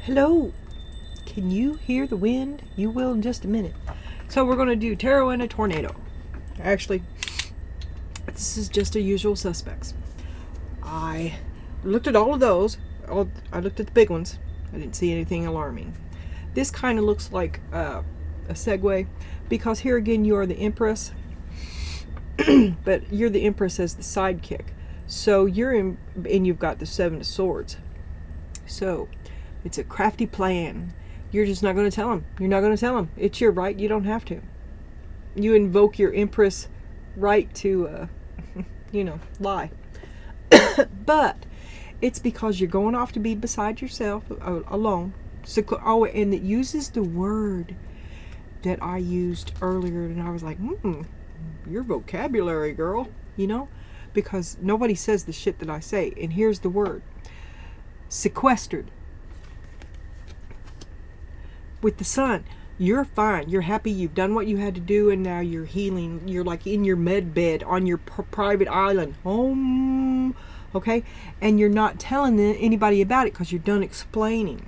Hello. Can you hear the wind? You will in just a minute. So we're going to do tarot and a tornado. Actually, this is just a usual suspects. I looked at all of those. I looked at the big ones. I didn't see anything alarming. This kind of looks like a segue, because here again you are the Empress, but you're the Empress as the sidekick. So you're in, and you've got the Seven of Swords. So it's a crafty plan. You're just not going to tell him. You're not going to tell him. It's your right. You don't have to. You invoke your Empress right to, lie. But it's because you're going off to be beside yourself, alone. Oh, and it uses the word that I used earlier, and I was like, your vocabulary, girl, because nobody says the shit that I say. And here's the word: sequestered. With the sun, you're fine, you're happy, you've done what you had to do, and now you're healing. You're like in your med bed on your private island home, okay? And you're not telling anybody about it because you're done explaining.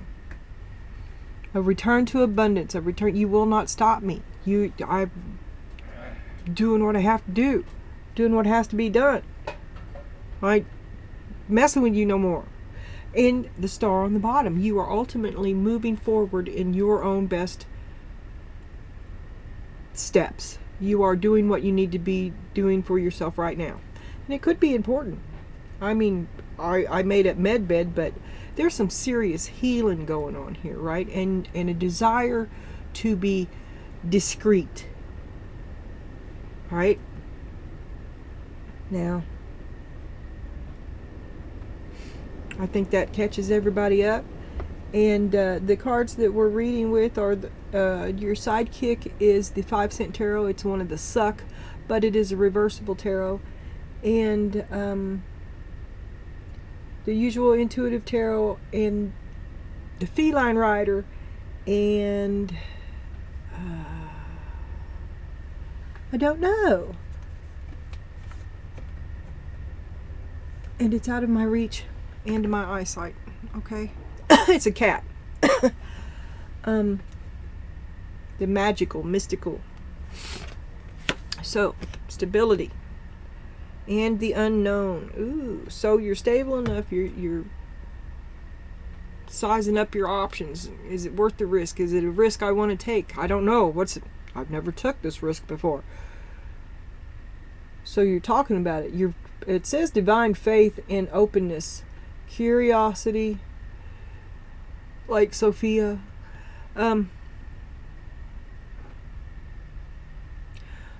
A return to abundance, you will not stop me. I'm doing what I have to do, doing what has to be done. I ain't messing with you no more. And the star on the bottom, you are ultimately moving forward in your own best steps. You are doing what you need to be doing for yourself right now. And it could be important. I mean, I made it med bed, but there's some serious healing going on here, right? And a desire to be discreet. Right? Now, I think that catches everybody up. And the cards that we're reading with are your sidekick is the 5-cent tarot. It's one of the suck, but it is a reversible tarot. And the usual intuitive tarot, and the feline rider, and I don't know. And it's out of my reach and my eyesight. Okay. It's a cat. The magical, mystical. So, stability. And the unknown. Ooh, so you're stable enough. You're sizing up your options. Is it worth the risk? Is it a risk I want to take? I don't know. I've never took this risk before. So you're talking about it. It says divine faith and openness, curiosity, like Sophia.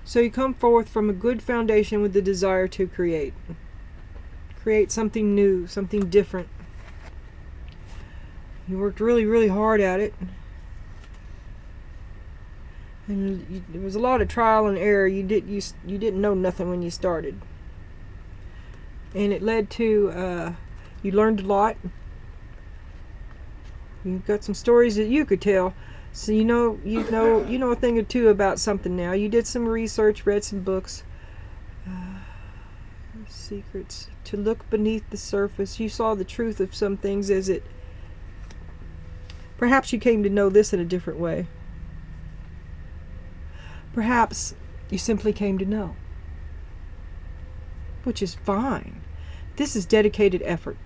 So you come forth from a good foundation with the desire to create something new, something different. You worked really, really hard at it. And there was a lot of trial and error. You didn't know nothing when you started. And it led to, you learned a lot. You've got some stories that you could tell. So you know a thing or two about something now. You did some research, read some books. Secrets. To look beneath the surface. You saw the truth of some things as it... Perhaps you came to know this in a different way. Perhaps you simply came to know. Which is fine. This is dedicated effort.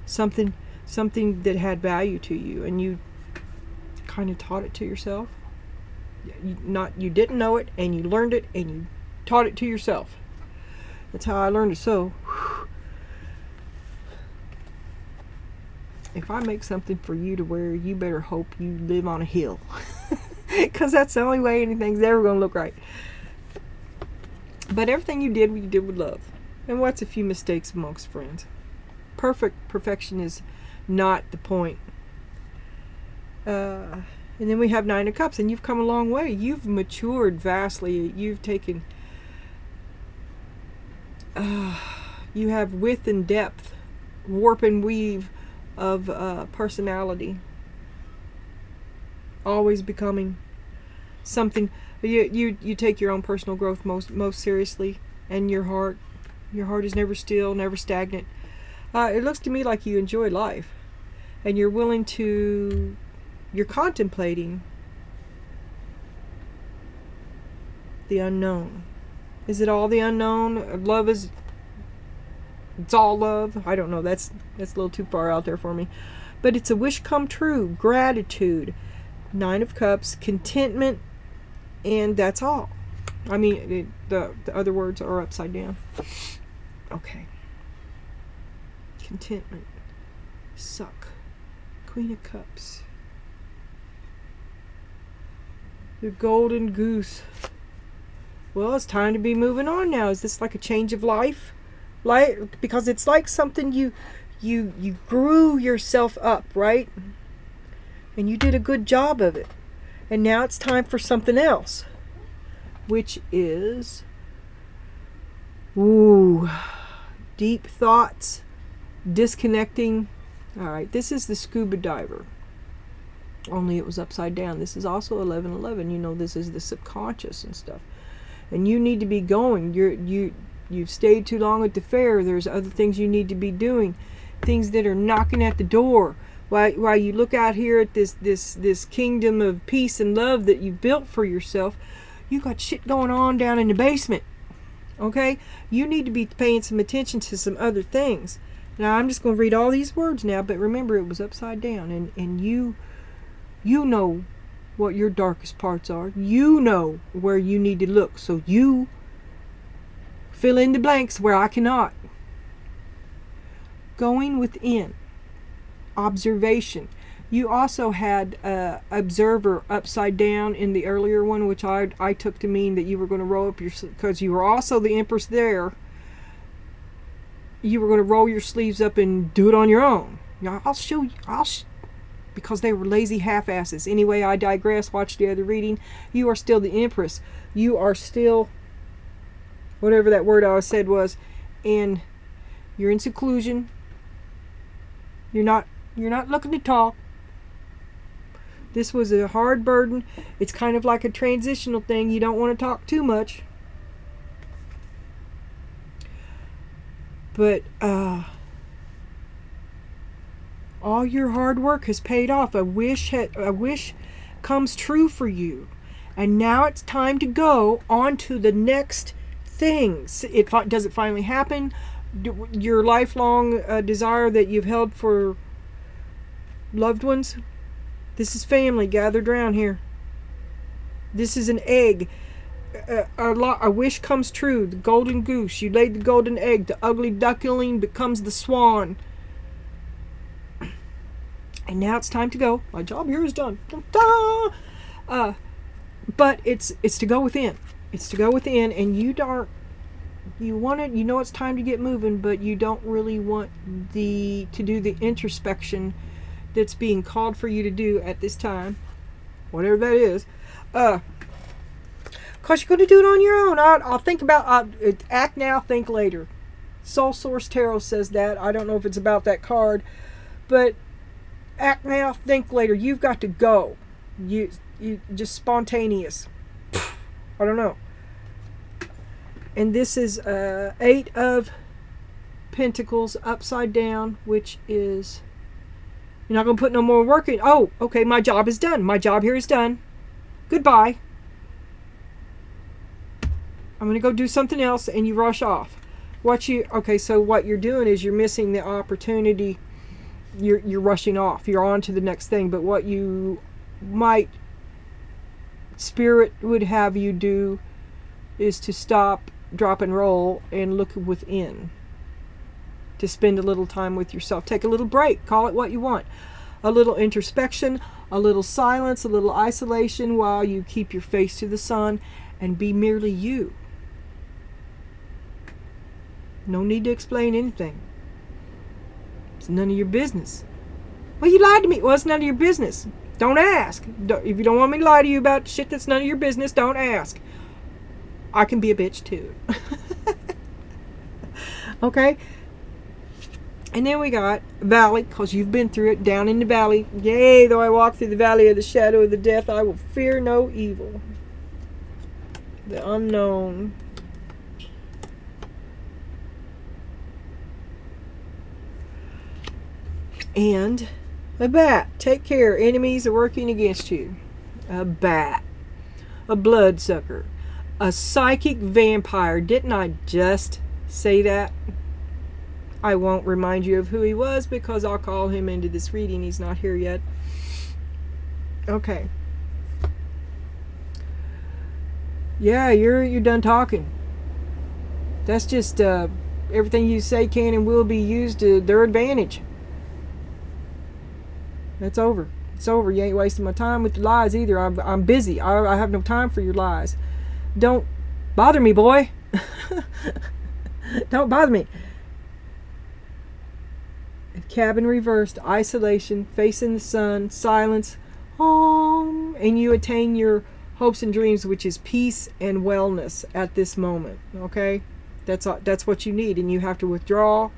Something that had value to you, and you kind of taught it to yourself. You didn't know it, and you learned it, and you taught it to yourself. That's how I learned it. So if I make something for you to wear, you better hope you live on a hill, because that's the only way anything's ever going to look right. But everything you did with love. And what's a few mistakes amongst friends? Perfection is not the point. And then we have 9 of Cups, and you've come a long way. You've matured vastly. You've taken... you have width and depth, warp and weave of personality. Always becoming something. You take your own personal growth most seriously, and your heart is never still, never stagnant. It looks to me like you enjoy life. and you're willing to, you're contemplating the unknown. Is it all the unknown? Love is, it's all love? I don't know. That's a little too far out there for me. But it's a wish come true. Gratitude. 9 of Cups. Contentment. And that's all. I mean, the other words are upside down. Okay. Contentment. Suck. Queen of Cups. The golden goose. Well, it's time to be moving on now. Is this like a change of life? Because it's like something you grew yourself up, right? And you did a good job of it. And now it's time for something else, which is, deep thoughts, disconnecting. All right, this is the scuba diver. Only it was upside down. This is also 1111. You know, this is the subconscious and stuff. And you need to be going. You've stayed too long at the fair. There's other things you need to be doing. Things that are knocking at the door. While you look out here at this kingdom of peace and love that you've built for yourself, you got shit going on down in the basement. Okay? You need to be paying some attention to some other things. Now, I'm just going to read all these words now, but remember, it was upside down. And you know what your darkest parts are. You know where you need to look. So you fill in the blanks where I cannot. Going within. Observation. You also had observer upside down in the earlier one, which I took to mean that you were going to roll up your, because you were also the Empress there. You were going to roll your sleeves up and do it on your own. I'll show you. Because they were lazy half-asses. Anyway, I digress. Watch the other reading. You are still the Empress. You are still whatever that word I said was, and you're in seclusion. You're not looking to talk. This was a hard burden. It's kind of like a transitional thing. You don't want to talk too much. But all your hard work has paid off. A wish comes true for you. And now it's time to go on to the next things. Does it finally happen? Your lifelong desire that you've held for loved ones? This is family gathered around here. This is an egg. A wish comes true. The golden goose. You laid the golden egg. The ugly duckling becomes the swan. And now it's time to go. My job here is done. But it's to go within. It's to go within, and you want it. You know it's time to get moving, but you don't really want to do the introspection that's being called for you to do at this time, whatever that is. Because you're going to do it on your own. I'll think about act now, think later. Soul Source Tarot says that. I don't know if it's about that card, but act now, think later. You've got to go. You just spontaneous. I don't know. And this is 8 of Pentacles upside down, which is, you're not going to put no more work in. Oh, okay, my job is done. My job here is done. Goodbye. I'm going to go do something else, and you rush off. Okay, so what you're doing is you're missing the opportunity. You're rushing off. You're on to the next thing. But what you might, Spirit would have you do is to stop, drop, and roll and look within. To spend a little time with yourself. Take a little break. Call it what you want. A little introspection, a little silence, a little isolation while you keep your face to the sun and be merely you. No need to explain anything. It's none of your business. Well, you lied to me. Well, it's none of your business. Don't ask. If you don't want me to lie to you about shit that's none of your business, don't ask. I can be a bitch too. Okay? And then we got valley, because you've been through it, down in the valley. Yea, though I walk through the valley of the shadow of the death, I will fear no evil. The unknown. And A bat. Take care. Enemies are working against you. A bat. A bloodsucker. A psychic vampire. Didn't I just say that? I won't remind you of who he was because I'll call him into this reading. He's not here yet. Okay. Yeah, you're done talking. That's just everything you say can and will be used to their advantage. That's over. It's over. You ain't wasting my time with your lies either. I'm busy. I have no time for your lies. Don't bother me, boy. Don't bother me. Cabin reversed, isolation, facing the sun, silence, home, and you attain your hopes and dreams, which is peace and wellness at this moment. Okay, that's what you need, and you have to withdraw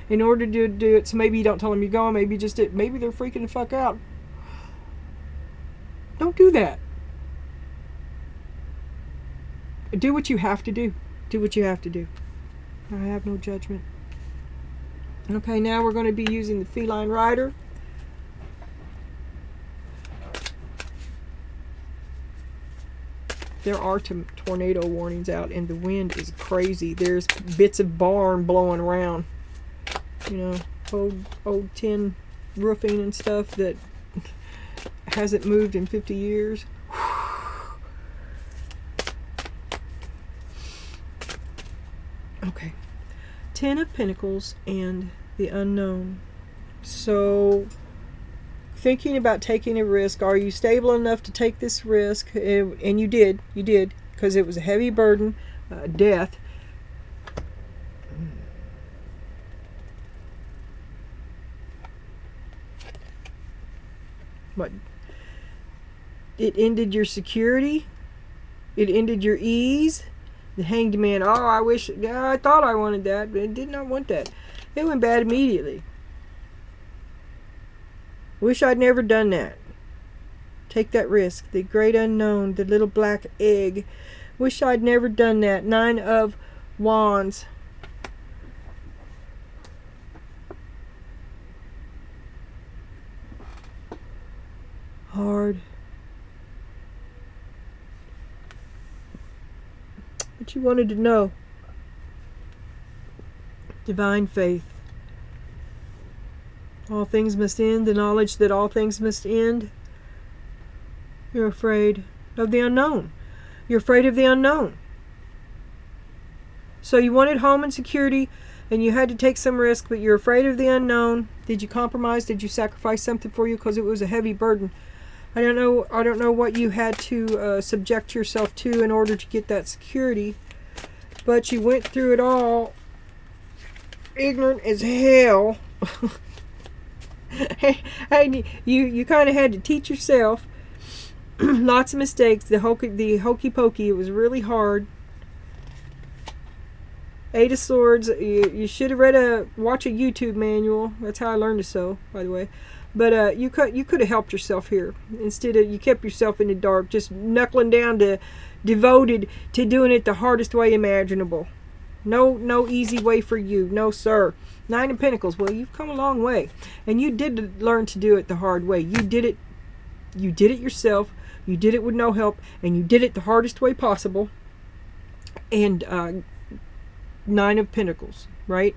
in order to do it. So maybe you don't tell them you're going. Maybe just maybe they're freaking the fuck out. Don't do that. Do what you have to do. Do what you have to do. I have no judgment. Okay, now we're going to be using the feline rider. There are tornado warnings out, and the wind is crazy. There's bits of barn blowing around. You know, old tin roofing and stuff that hasn't moved in 50 years. Okay. 10 of Pentacles and the unknown. So, thinking about taking a risk. Are you stable enough to take this risk? And you did, because it was a heavy burden, death. But it ended your security. It ended your ease. The Hanged Man, oh, I thought I wanted that, but I did not want that. It went bad immediately. Wish I'd never done that. Take that risk. The great unknown, the little black egg. Wish I'd never done that. 9 of Wands. Hard. But you wanted to know. Divine faith. All things must end. The knowledge that all things must end. You're afraid of the unknown. You're afraid of the unknown. So you wanted home and security, and you had to take some risk, but you're afraid of the unknown. Did you compromise? Did you sacrifice something for you? Because it was a heavy burden. I don't know what you had to subject yourself to in order to get that security, but you went through it all ignorant as hell. And you kind of had to teach yourself. Lots of mistakes. The hokey pokey. It was really hard. 8 of Swords. You should have watch a YouTube manual. That's how I learned to sew, by the way. But you could have helped yourself here. Instead of you kept yourself in the dark, just knuckling down to devoted to doing it the hardest way imaginable. No easy way for you. No, sir. 9 of Pentacles. Well, you've come a long way, and you did learn to do it the hard way. You did it yourself. You did it with no help, and you did it the hardest way possible. And 9 of Pentacles, right?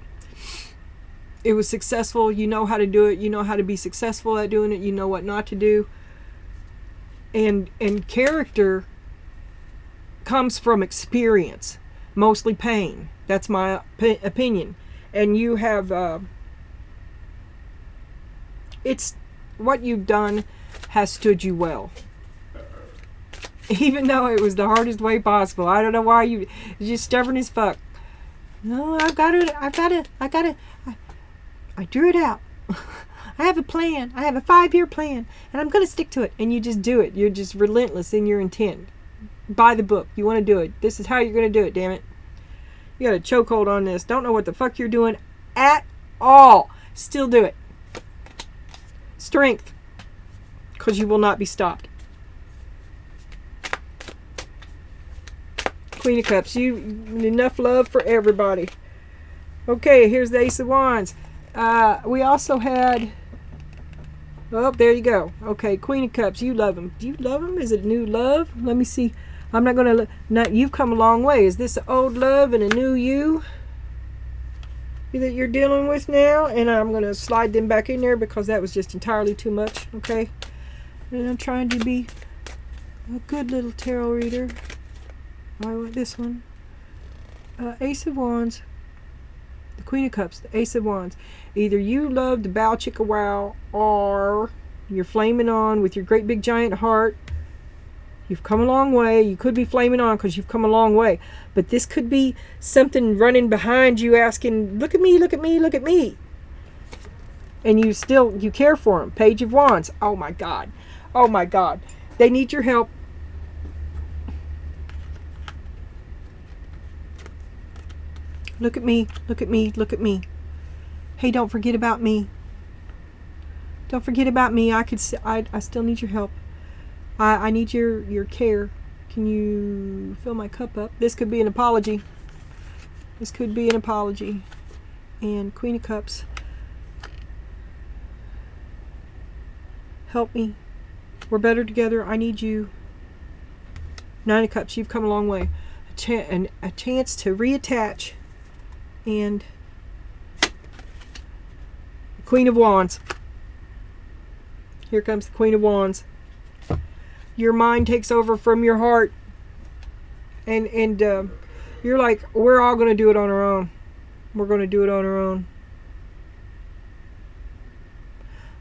It was successful. You know how to do it. You know how to be successful at doing it. You know what not to do. And character comes from experience, mostly pain. That's my opinion. And you have it's what you've done has stood you well, even though it was the hardest way possible. I don't know why you're just stubborn as fuck. No, I drew it out. I have a plan. I have a 5-year plan, and I'm going to stick to it. And you just do it. You're just relentless in your intent. Buy the book. You want to do it. This is how you're going to do it, damn it. You got a chokehold on this. Don't know what the fuck you're doing at all. Still do it. Strength. Because you will not be stopped. Queen of Cups. Enough love for everybody. Okay, here's the Ace of Wands. We also had Oh, there you go. Okay, Queen of Cups. You love him. Do you love him? Is it new love? Let me see. I'm not going to... Not, you've come a long way. Is this old love and a new you that you're dealing with now? And I'm going to slide them back in there because that was just entirely too much. Okay? And I'm trying to be a good little tarot reader. I want this one. Ace of Wands. The Queen of Cups. The Ace of Wands. Either you love the bow chicka wow, or you're flaming on with your great big giant heart. You've come a long way. You could be flaming on because you've come a long way. But this could be something running behind you asking, look at me, look at me, look at me. And you care for them. Page of Wands. Oh my God. Oh my God. They need your help. Look at me, look at me, look at me. Hey, don't forget about me. Don't forget about me. I still need your help. I need your care. Can you fill my cup up? This could be an apology. This could be an apology. And Queen of Cups. Help me. We're better together. I need you. Nine of Cups. You've come a long way. A chance to reattach. And Queen of Wands. Here comes the Queen of Wands. Your mind takes over from your heart. And you're like, we're all going to do it on our own. We're going to do it on our own.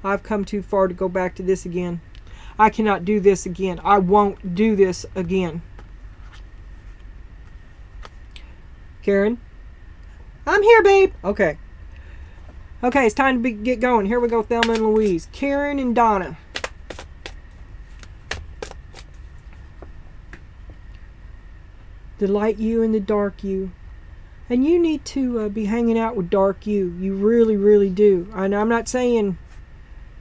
I've come too far to go back to this again. I cannot do this again. I won't do this again. Karen? I'm here, babe. Okay. Okay, it's time to get going. Here we go, Thelma and Louise. Karen and Donna. The light you and the dark you. And you need to be hanging out with dark you. You really, really do. And I'm not saying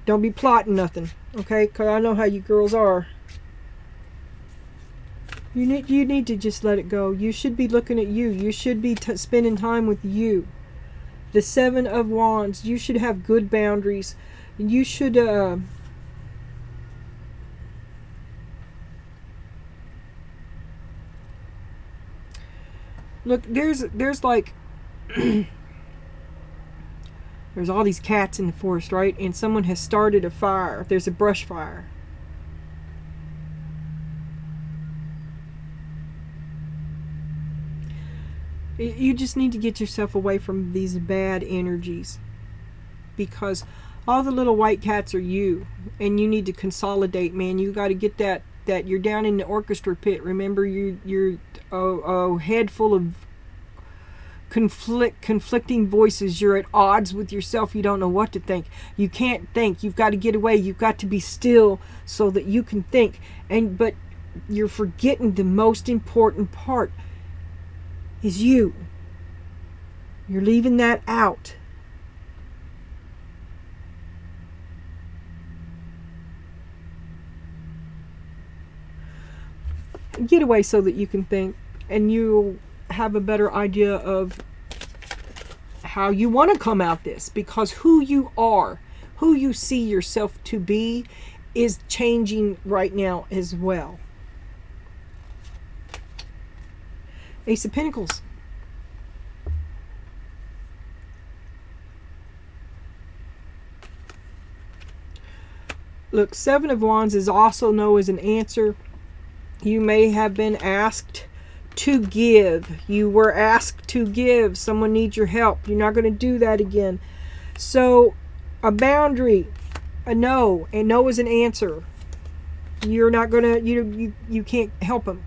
don't be plotting nothing, okay? Because I know how you girls are. You need to just let it go. You should be looking at you. You should be spending time with you. The Seven of Wands. You should have good boundaries. You should... Look, there's like... there's all these cats in the forest, right? And someone has started a fire. There's a brush fire. You just need to get yourself away from these bad energies, because all the little white cats are you, and you need to consolidate, man. You got to get that you're down in the orchestra pit. Remember, you're a head full of conflicting voices. You're at odds with yourself. You don't know what to think. You can't think. You've got to get away. You've got to be still so that you can think. But you're forgetting the most important part. Is you. You're leaving that out. Get away so that you can think, and you'll have a better idea of how you want to come out this, because who you are, who you see yourself to be, is changing right now as well. Ace of Pentacles. Look, Seven of Wands is also known as an answer. You may have been asked to give. You were asked to give. Someone needs your help. You're not going to do that again. So, a boundary, a no, and no is an answer. You're not going to, you can't help them.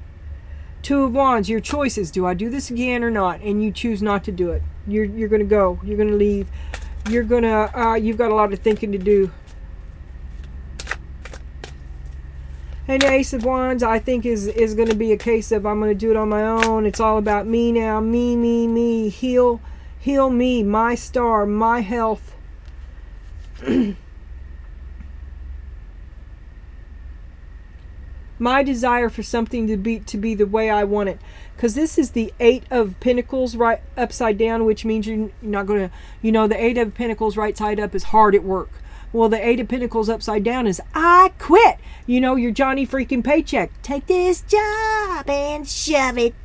Two of Wands, your choices. Do I do this again or not? And you choose not to do it. You're going to go. You're going to leave. You're going to, you've got a lot of thinking to do. And the Ace of Wands, I think, is going to be a case of I'm going to do it on my own. It's all about me now. Me. Heal me, my star, my health. My desire for something to be the way I want it. Because this is the Eight of Pentacles right upside down, which means you're not going to, the Eight of Pentacles right side up is hard at work. Well, the Eight of Pentacles upside down is I quit. You know, your Johnny freaking paycheck. Take this job and shove it.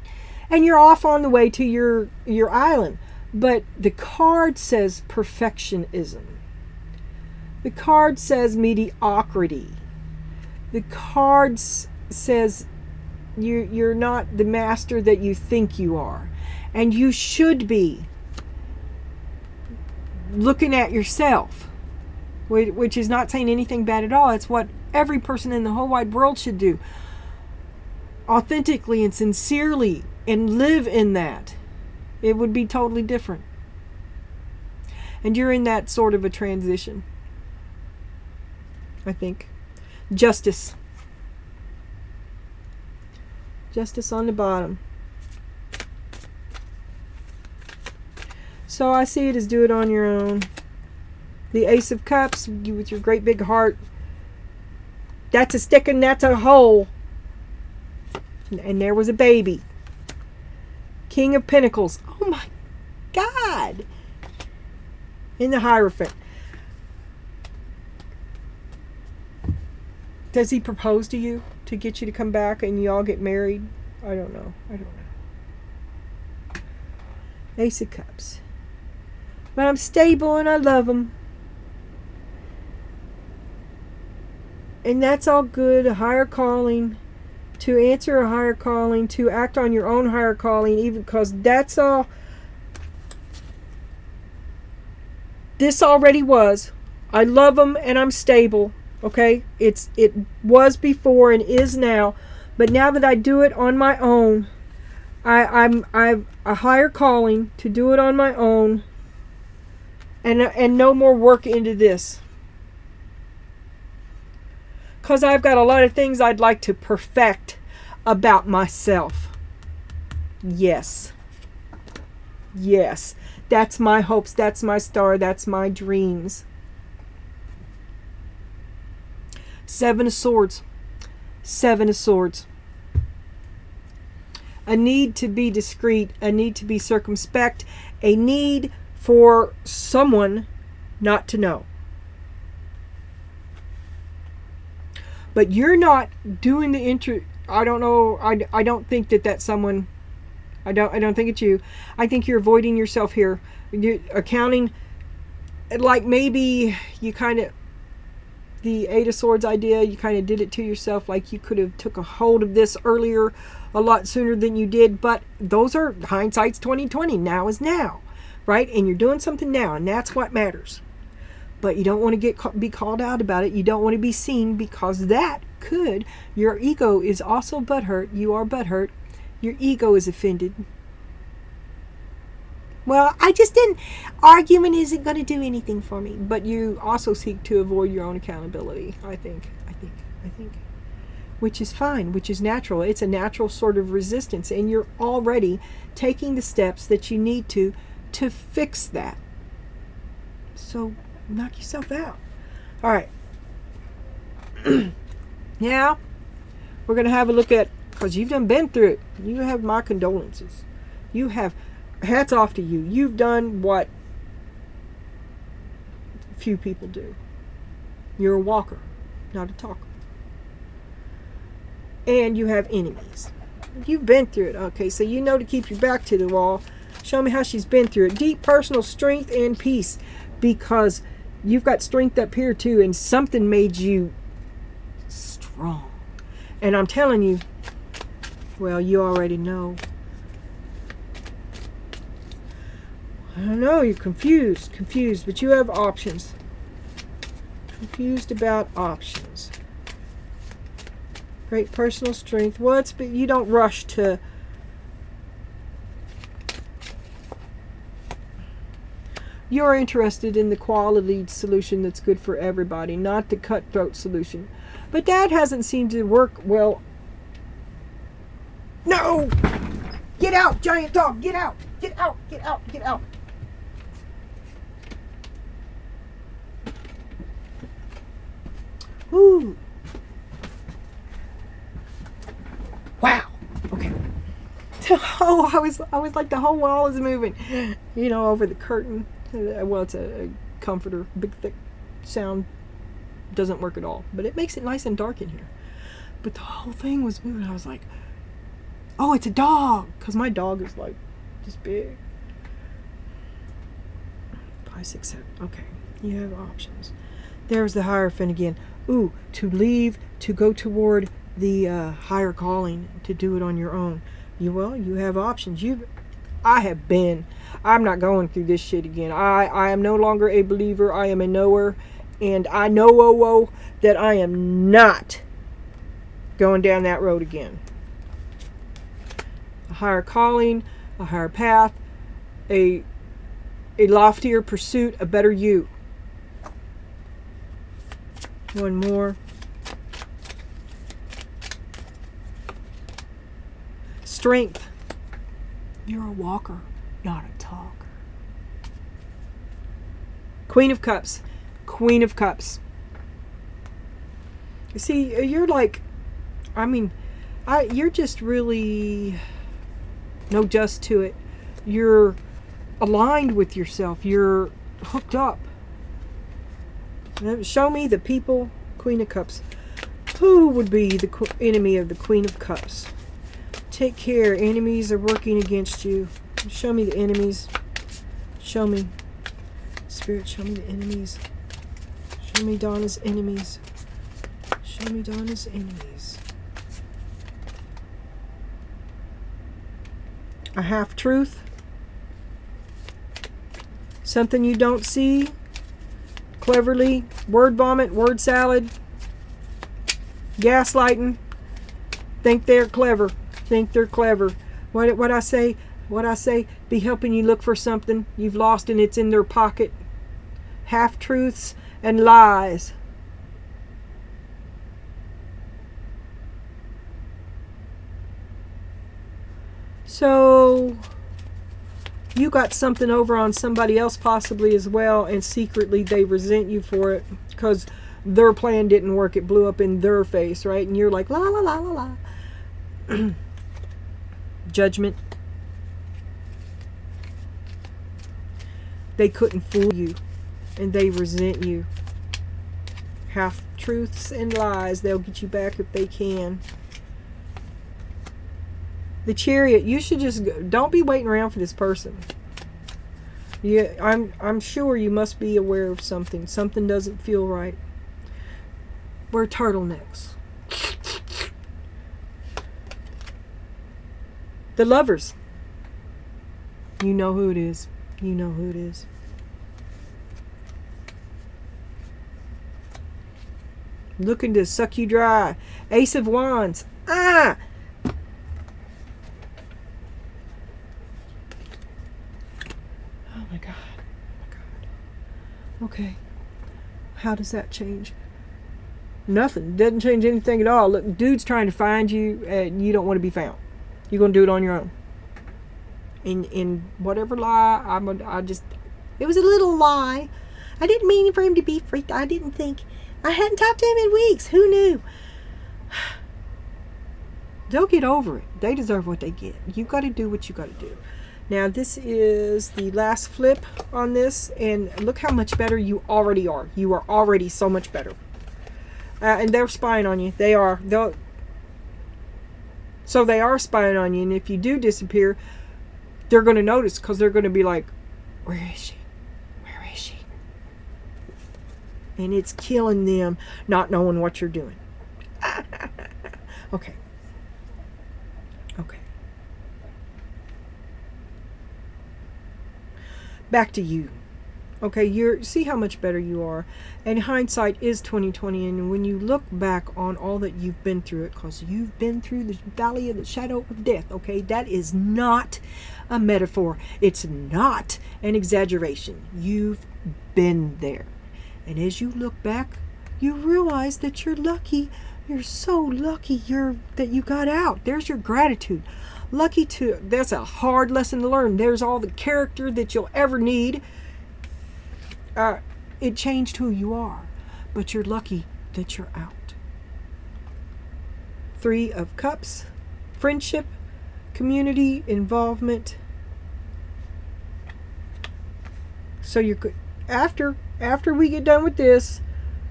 And you're off on the way to your island. But the card says perfectionism. The card says mediocrity. The card says you're not the master that you think you are. And you should be looking at yourself, which is not saying anything bad at all. It's what every person in the whole wide world should do. Authentically and sincerely, and live in that. It would be totally different. And you're in that sort of a transition, I think. Justice. Justice on the bottom. So I see it as do it on your own. The Ace of Cups, you with your great big heart. That's a stick and that's a hole. And there was a baby. King of Pentacles. Oh my God. In the Hierophant. Does he propose to you to get you to come back and you all get married? I don't know. Ace of Cups. But I'm stable and I love him. And that's all good. A higher calling. To answer a higher calling. To act on your own higher calling. Even because that's all. This already was. I love him and I'm stable. Okay? It was before and is now. But now that I do it on my own. I've a higher calling to do it on my own. And no more work into this. Because I've got a lot of things I'd like to perfect about myself. Yes. Yes. That's my hopes. That's my star. That's my dreams. Seven of Swords. Seven of Swords. A need to be discreet. A need to be circumspect. A need for someone not to know. But you're not doing the I don't know. I don't think that's someone. I don't think it's you. I think you're avoiding yourself here. You're accounting, like maybe you kind of, the Eight of Swords idea, you kind of did it to yourself. Like you could have took a hold of this earlier, a lot sooner than you did. But those are hindsight's 20/20. Now is now. Right? And you're doing something now, and that's what matters. But you don't want to be called out about it. You don't want to be seen, because that could, your ego is also butthurt. You are butthurt. Your ego is offended. Well, I just didn't. Argument isn't going to do anything for me. But you also seek to avoid your own accountability, I think. Which is fine, which is natural. It's a natural sort of resistance. And you're already taking the steps that you need to fix that. So knock yourself out. All right. Now we're going to have a look at, because you've been through it. You have my condolences. You have, hats off to you. You've done what few people do. You're a walker, not a talker. And you have enemies. You've been through it. Okay, so you know to keep your back to the wall. Show me how she's been through it. Deep personal strength and peace. Because you've got strength up here too. And something made you strong. And I'm telling you, well, you already know. I don't know. You're confused. But you have options. Confused about options. Great personal strength. Well, you don't rush to... You're interested in the quality solution that's good for everybody, not the cutthroat solution. But that hasn't seemed to work well. No! Get out, giant dog! Get out! Get out! Get out! Get out! Woo! Wow! Okay. Oh, I was like the whole wall is moving. You know, over the curtain. Well, it's a comforter, big thick sound doesn't work at all. But it makes it nice and dark in here. But the whole thing was moving. I was like, oh, it's a dog. Because my dog is like this big. 5, 6, 7. Okay. You have options. There's the Hierophant again. Ooh, to leave, to go toward the higher calling, to do it on your own. You have options. I'm not going through this shit again. I am no longer a believer. I am a knower. And I know that I am not going down that road again. A higher calling, a higher path, a loftier pursuit, a better you. One more. Strength. You're a walker, not a talker. Queen of Cups. Queen of Cups. You see, you're like, you're just really no just to it. You're aligned with yourself. You're hooked up. Show me the people. Queen of Cups. Who would be the enemy of the Queen of Cups? Take care. Enemies are working against you. Show me the enemies. Show me. Spirit, show me the enemies. Show me Donna's enemies. Show me Donna's enemies. A half-truth. Something you don't see. Cleverly. Word vomit. Word salad. Gaslighting. Think they're clever. Think they're clever. What I say? Be helping you look for something you've lost and it's in their pocket. Half-truths and lies. So you got something over on somebody else possibly as well, and secretly they resent you for it because their plan didn't work. It blew up in their face, right? And you're like, la la la la la. Judgment. They couldn't fool you, and they resent you. Half-truths and lies. They'll get you back if they can. The Chariot. You should just go. Don't be waiting around for this person. Yeah, I'm sure you must be aware of something. Something doesn't feel right. Wear turtlenecks. The Lovers. You know who it is. You know who it is. Looking to suck you dry. Ace of Wands. Ah! Oh my God. Oh my God. Okay. How does that change? Nothing. Doesn't change anything at all. Look, dude's trying to find you and you don't want to be found. You're going to do it on your own. In whatever lie, it was a little lie. I didn't mean for him to be freaked. I didn't think. I hadn't talked to him in weeks. Who knew? They'll get over it. They deserve what they get. You got to do what you got to do. Now, this is the last flip on this, and look how much better you already are. You are already so much better. And they're spying on you. They are. So they are spying on you, and if you do disappear, they're going to notice because they're going to be like, where is she? Where is she? And it's killing them not knowing what you're doing. Okay. Okay. Back to you. Okay, see how much better you are. And hindsight is 20/20, and when you look back on all that you've been through, it because you've been through the valley of the shadow of death, okay? That is not a metaphor. It's not an exaggeration. You've been there. And as you look back, you realize that you're lucky. You're so lucky that you got out. There's your gratitude. That's a hard lesson to learn. There's all the character that you'll ever need. It changed who you are, but you're lucky that you're out. 3 of Cups, friendship, community, involvement. So you're good. After After we get done with this,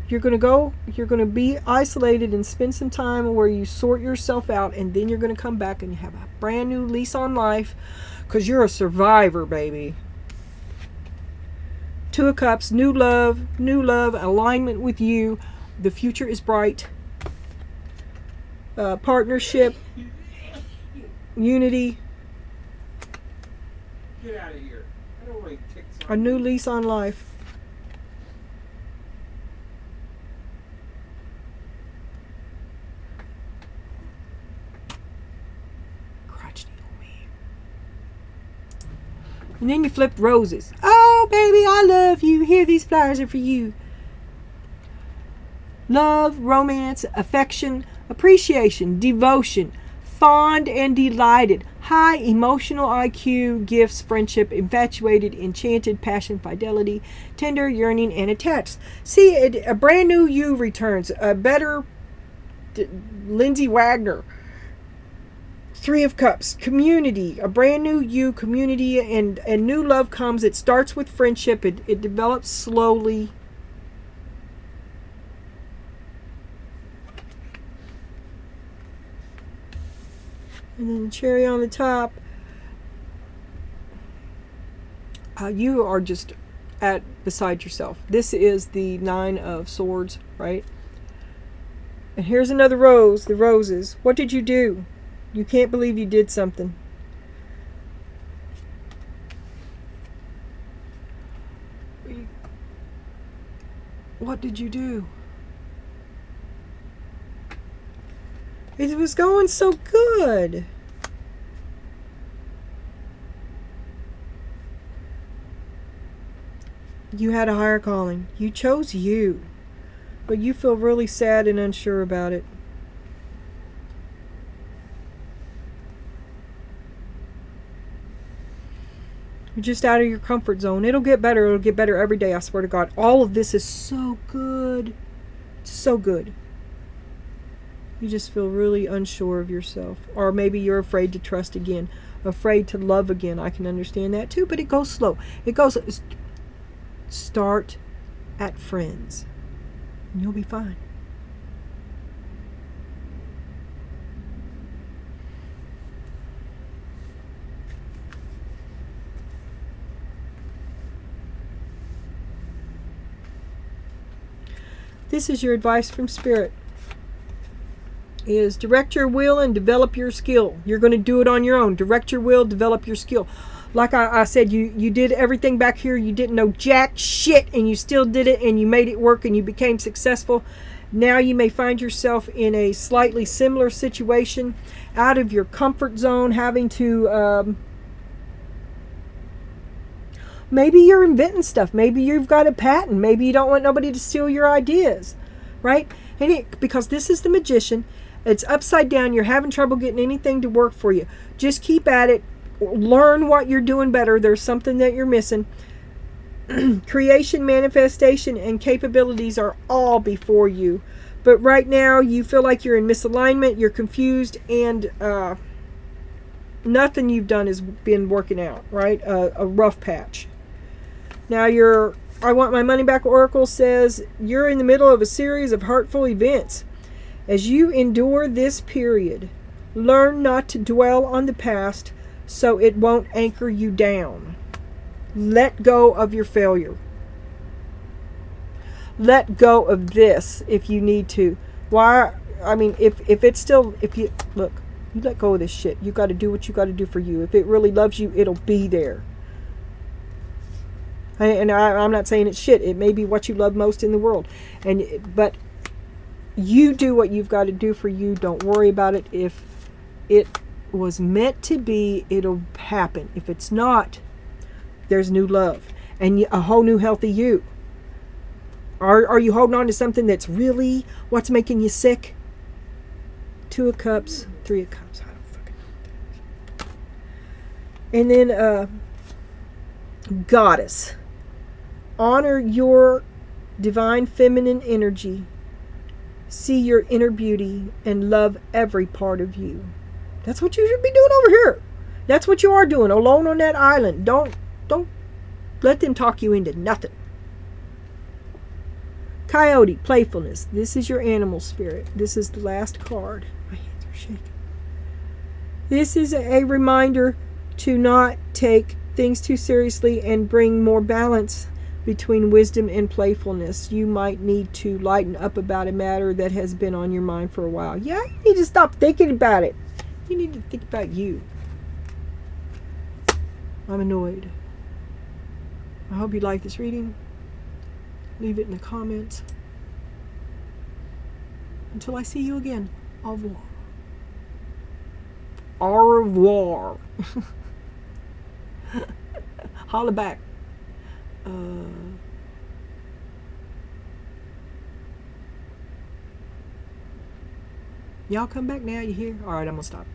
you're going to be isolated and spend some time where you sort yourself out, and then you're going to come back and you have a brand new lease on life, because you're a survivor, baby. Two of Cups, new love, alignment with you. The future is bright. Partnership, unity. Get out of here. I don't want to tick A new lease on life. And then you flipped roses. Oh, baby, I love you. Here, these flowers are for you. Love, romance, affection, appreciation, devotion, fond and delighted, high emotional IQ, gifts, friendship, infatuated, enchanted, passion, fidelity, tender, yearning, and attached. See, a brand new you returns. A better Lindsay Wagner. Three of Cups, community, a brand new you, community, and new love comes. It starts with friendship. It develops slowly. And then the cherry on the top. You are just beside yourself. This is the Nine of Swords, right? And here's another rose, the roses. What did you do? You can't believe you did something. What did you do? It was going so good. You had a higher calling. You chose you. But you feel really sad and unsure about it. You're just out of your comfort zone. It'll get better. It'll get better every day, I swear to God. All of this is so good. It's so good. You just feel really unsure of yourself. Or maybe you're afraid to trust again. Afraid to love again. I can understand that too, but it goes slow. It goes... Start at friends. And you'll be fine. This is your advice from Spirit. Is direct your will and develop your skill. You're going to do it on your own. Direct your will, develop your skill. Like I said, you did everything back here. You didn't know jack shit, and you still did it, and you made it work, and you became successful. Now you may find yourself in a slightly similar situation, out of your comfort zone, having to... maybe you're inventing stuff. Maybe you've got a patent. Maybe you don't want nobody to steal your ideas, right? And because this is the Magician, it's upside down. You're having trouble getting anything to work for you. Just keep at it. Learn what you're doing better. There's something that you're missing. Creation, manifestation, and capabilities are all before you. But right now, you feel like you're in misalignment. You're confused, and nothing you've done has been working out, right? A rough patch. Now I Want My Money Back Oracle says you're in the middle of a series of hurtful events. As you endure this period, learn not to dwell on the past so it won't anchor you down. Let go of your failure. Let go of this if you need to. Why? I mean, if you look, you let go of this shit. You got to do what you got to do for you. If it really loves you, it'll be there. And I'm not saying it's shit. It may be what you love most in the world. But you do what you've got to do for you. Don't worry about it. If it was meant to be, it'll happen. If it's not, there's new love and a whole new healthy you. Are you holding on to something that's really what's making you sick? Two of Cups, Three of Cups. I don't fucking know. And then Goddess. Honor your divine feminine energy. See your inner beauty and love every part of you. That's what you should be doing over here. That's what you are doing, alone on that island. Don't let them talk you into nothing. Coyote, playfulness. This is your animal spirit. This is the last card. My hands are shaking. This is a reminder to not take things too seriously and bring more balance between wisdom and playfulness. You might need to lighten up about a matter that has been on your mind for a while. Yeah, you need to stop thinking about it. You need to think about you. I'm annoyed. I hope you like this reading. Leave it in the comments. Until I see you again, au revoir. Au revoir. Holla back. Y'all come back now, you hear? Alright, I'm gonna stop.